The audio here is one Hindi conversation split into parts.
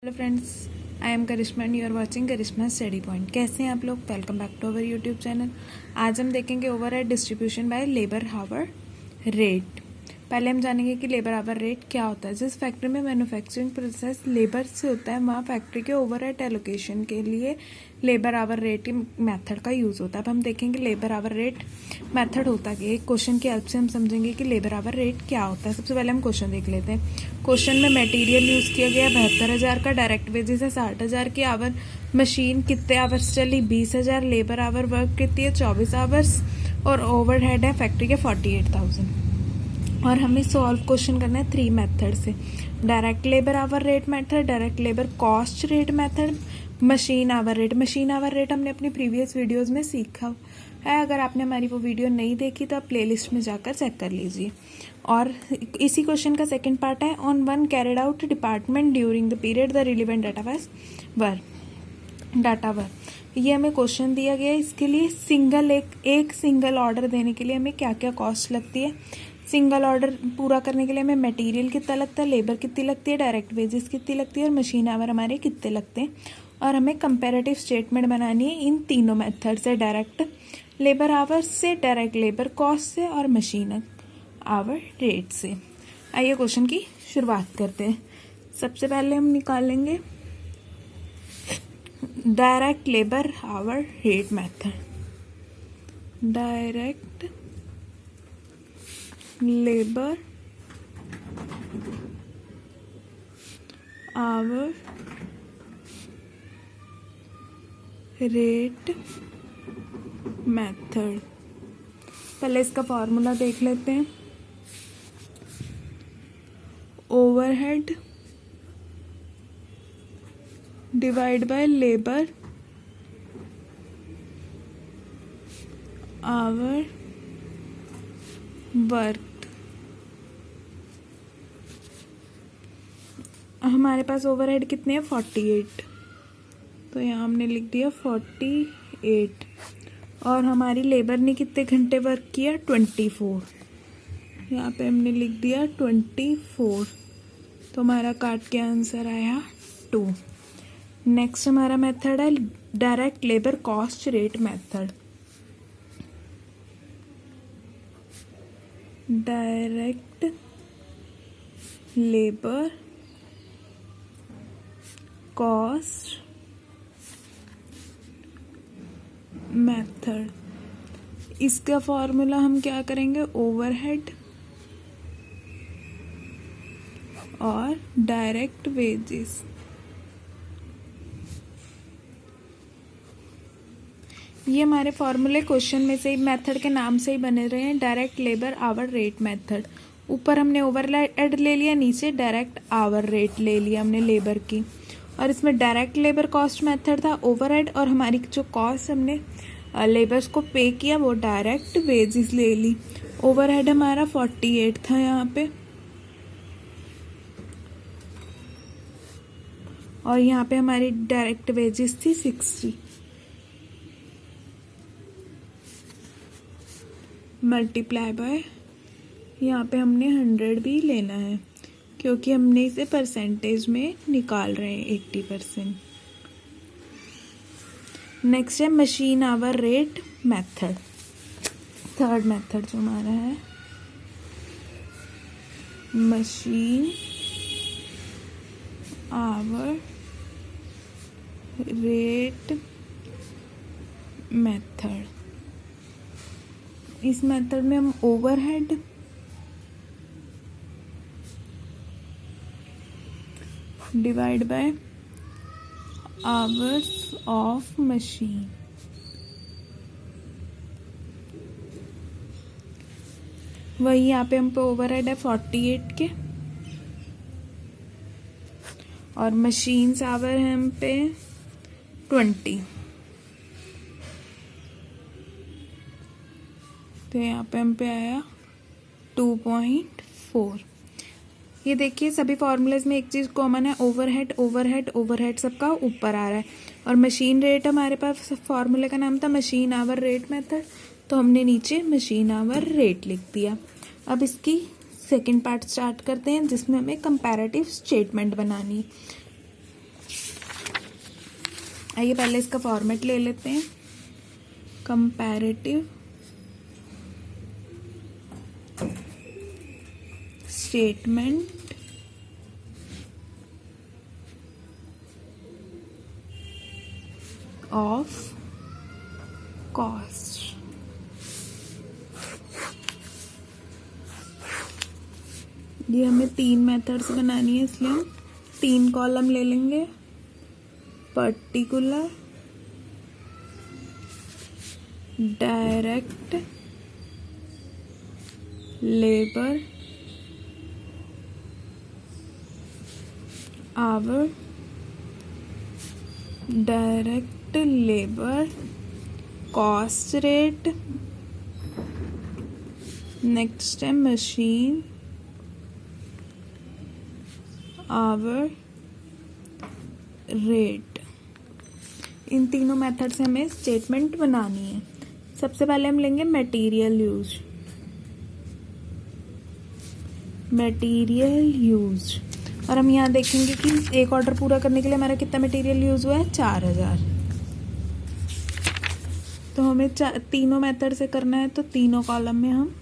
Hello friends, I am Karishma and you are watching Karishma study point. कैसे हैं आप लोग? Welcome back to our YouTube channel. आज हम देखेंगे overhead distribution by labour hour rate. पहले हम जानेंगे कि लेबर आवर रेट क्या होता है। जिस फैक्ट्री में मैन्युफैक्चरिंग प्रोसेस लेबर से होता है वहाँ फैक्ट्री के ओवरहेड एलोकेशन के लिए लेबर आवर रेट मेथड का यूज़ होता है। अब हम देखेंगे लेबर आवर रेट मेथड होता है। एक क्वेश्चन की हेल्प से हम समझेंगे कि लेबर आवर रेट क्या होता है। सबसे पहले हम क्वेश्चन देख लेते हैं। क्वेश्चन में मटेरियल यूज़ किया गया 72,000 का, डायरेक्ट वेजेस है 60,000 की आवर, मशीन कितने आवर्स चली 20,000, लेबर आवर वर्क कितनी है 24 आवर्स और ओवरहेड है फैक्ट्री के 48,000। और हमें सॉल्व क्वेश्चन करना है 3 मेथड से। Direct labour hour rate method, direct labour cost rate method, machine hour rate. Machine hour rate हमने अपनी प्रीवियस वीडियोस में सीखा है। अगर आपने हमारी वो वीडियो नहीं देखी तो आप प्लेलिस्ट में जाकर चेक कर लीजिए। और इसी क्वेश्चन का सेकंड पार्ट है, on one carried out department during the period the relevant data were. ये हमें क्वेश्चन दिया गया है। इसके लिए एक सिंगल ऑर्डर देने के लिए हमें क्या क्या कॉस्ट लगती है। सिंगल ऑर्डर पूरा करने के लिए हमें मटेरियल कितना लगता है, लेबर कितनी लगती है, डायरेक्ट वेजेस कितनी लगती है और मशीन आवर हमारे कितने लगते हैं। और हमें कंपैरेटिव स्टेटमेंट बनानी है इन तीनों मेथड से, डायरेक्ट लेबर आवर से, डायरेक्ट लेबर कॉस्ट से और मशीन आवर रेट से। आइए क्वेश्चन की शुरुआत करते हैं। सबसे पहले हम निकालेंगे direct labour hour rate method. Direct labour hour rate method. पहले इसका फॉर्मूला देख लेते हैं। Overhead divide by labour our work. हमारे पास ओवरहेड कितने हैं 48, तो यहाँ हमने लिख दिया 48। और हमारी लेबर ने कितने घंटे वर्क किया 24, यहाँ पे हमने लिख दिया 24। तो हमारा काट के आंसर आया 2। नेक्स्ट हमारा मेथड है direct labour cost rate method. Direct labour cost method. इसका फॉर्मूला हम क्या करेंगे, ओवरहेड और डायरेक्ट वेजेस। ये हमारे फॉर्मूले क्वेश्चन में से ही मेथड के नाम से ही बने रहे हैं, direct labour hour rate method. ऊपर हमने ओवरहेड ले लिया, नीचे डायरेक्ट आवर रेट ले लिया हमने लेबर की। और इसमें डायरेक्ट लेबर कॉस्ट मेथड था ओवरहेड, और हमारी जो कॉस्ट हमने लेबर्स को पे किया वो डायरेक्ट वेजेस ले ली। ओवरहेड हमारा 48 था यहाँ पे, और यहाँ पे हमारी डायरेक्ट वेजेस थी 60। मल्टीप्लाई बाय, यहाँ पे हमने 100 भी लेना है क्योंकि हमने इसे परसेंटेज में निकाल रहे हैं 80%। नेक्स्ट है machine hour rate method. Third method जो हमारा है मशीन आवर रेट मेथड। इस मेथड में हम overhead divide by hours of machine. वही यहाँ पे हम पे ओवरहेड है 48 के, और मशीन्स आवर है हम पे 20। तो यहाँ पे हम पे आया 2.4। ये देखिए सभी फॉर्मूलेज में एक चीज़ कॉमन है, ओवरहेड ओवरहेड ओवरहेड सबका ऊपर आ रहा है। और मशीन रेट हमारे पास फॉर्मूले का नाम था मशीन आवर रेट मेथड, तो हमने नीचे मशीन आवर रेट लिख दिया। अब इसकी सेकंड पार्ट स्टार्ट करते हैं जिसमें हमें कंपैरेटिव स्टेटमेंट बनानी है। आइए पहले इसका फॉर्मेट ले लेते हैं। Comparative statement of cost. ये हमें 3 मेथड्स बनानी है, इसलिए हम 3 कॉलम ले लेंगे। Particular, direct labour our, direct labour cost rate, next है मशीन आवर रेट। इन तीनों मेथड से हमें स्टेटमेंट बनानी है। सबसे पहले हम लेंगे मटेरियल यूज। मटेरियल यूज, और हम यहाँ देखेंगे कि एक ऑर्डर पूरा करने के लिए हमारा कितना मटेरियल यूज हुआ है, 4000। तो हमें तीनों मेथड से करना है, तो तीनों कॉलम में हम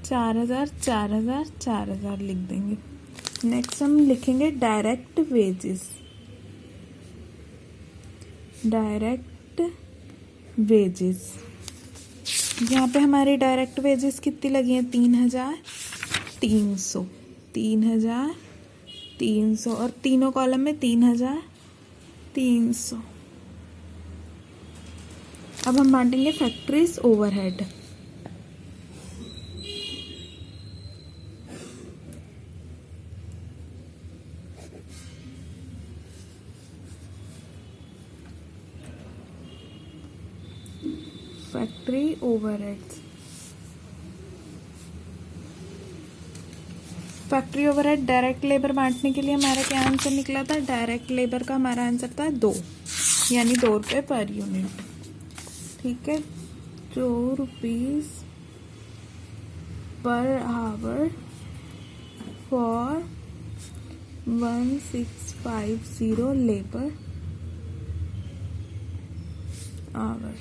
4000 4000 4000 लिख देंगे। नेक्स्ट हम लिखेंगे डायरेक्ट वेजेस। डायरेक्ट वेजेस, यहाँ पे हमारी डायरेक्ट वेजेस कितनी लगी हैं, 3300 3300, और तीनों कॉलम में 3300। अब हम बांटेंगे factories overhead. Factory overheads, factory overhead direct labour बांटने के लिए हमारा क्या आंसर निकला था, डायरेक्ट लेबर का हमारा आंसर था 2, यानी 2 रुपये पर यूनिट। ठीक है, 2 rupees per hour for 1650 labour our.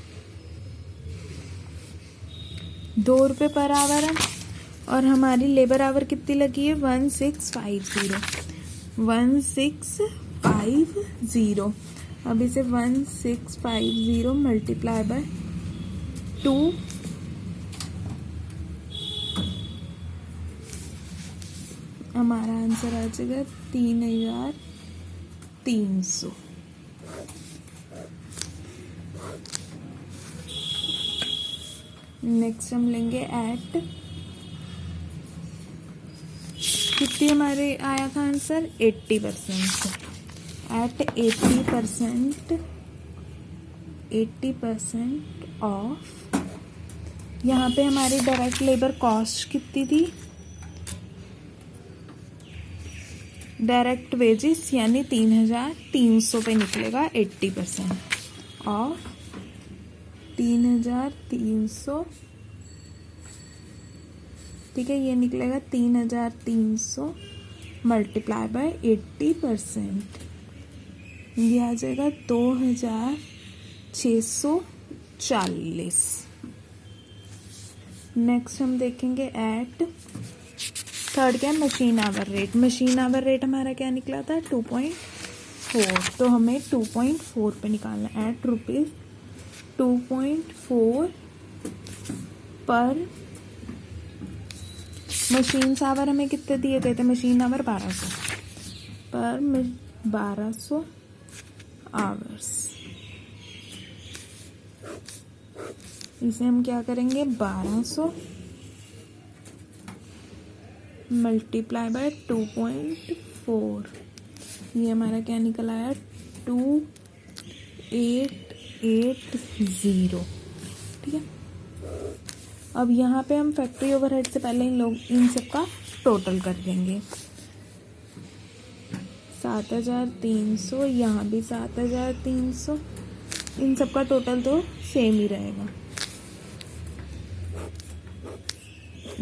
2 रुपये पर आवर है, और हमारी लेबर आवर कितनी लगी है, 1650। अब इसे 1650 मल्टीप्लाई बाय 2, हमारा आंसर आ जाएगा 3300। नेक्स्ट हम लेंगे एट, कितनी हमारे आया था आंसर, 80%। एट 80% ऑफ, यहाँ पे हमारी डायरेक्ट लेबर कॉस्ट कितनी थी, डायरेक्ट वेजेस यानी 3300 पे निकलेगा 80% ऑफ 3300। ठीक है, ये निकलेगा 3300 मल्टीप्लाई बाय 80%, ये आ जाएगा 2640। नेक्स्ट हम देखेंगे एट थर्ड क्या, machine hour rate. Machine hour rate हमारा क्या निकला था, 2.4, तो हमें 2.4 पे निकालना है। एट रुपीज 2.4 पर मशीन आवर हमें कितने दिए गए थे, मशीन आवर 1200 पर 1200 आवर्स। इसे हम क्या करेंगे, 1200 मल्टीप्लाई बाय 2.4, ये हमारा क्या निकल आया, 2880। ठीक है, अब यहाँ पे हम फैक्ट्री ओवरहेड से पहले इन सब का टोटल कर देंगे। 7300, यहाँ भी 7300, इन सब का टोटल तो सेम ही रहेगा।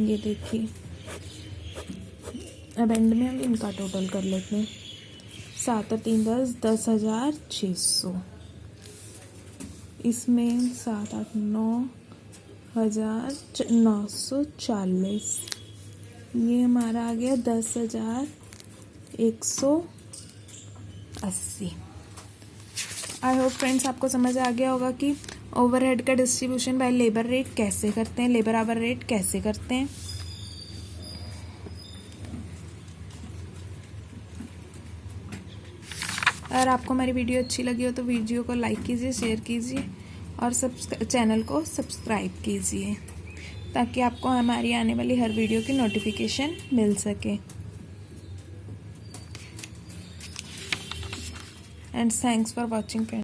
ये देखिए, अब एंड में हम इनका टोटल कर लेते हैं। 7 और 3 10, 10,600। इसमें 7, 8, 9 हज़ार 940, ये हमारा आ गया 10,180। आई होप फ्रेंड्स आपको समझ आ गया होगा कि ओवरहेड का डिस्ट्रीब्यूशन बाय लेबर रेट कैसे करते हैं, लेबर आवर रेट कैसे करते हैं। अगर आपको हमारी वीडियो अच्छी लगी हो तो वीडियो को लाइक कीजिए, शेयर कीजिए और चैनल को सब्सक्राइब कीजिए ताकि आपको हमारी आने वाली हर वीडियो की नोटिफिकेशन मिल सके। And thanks for watching friends.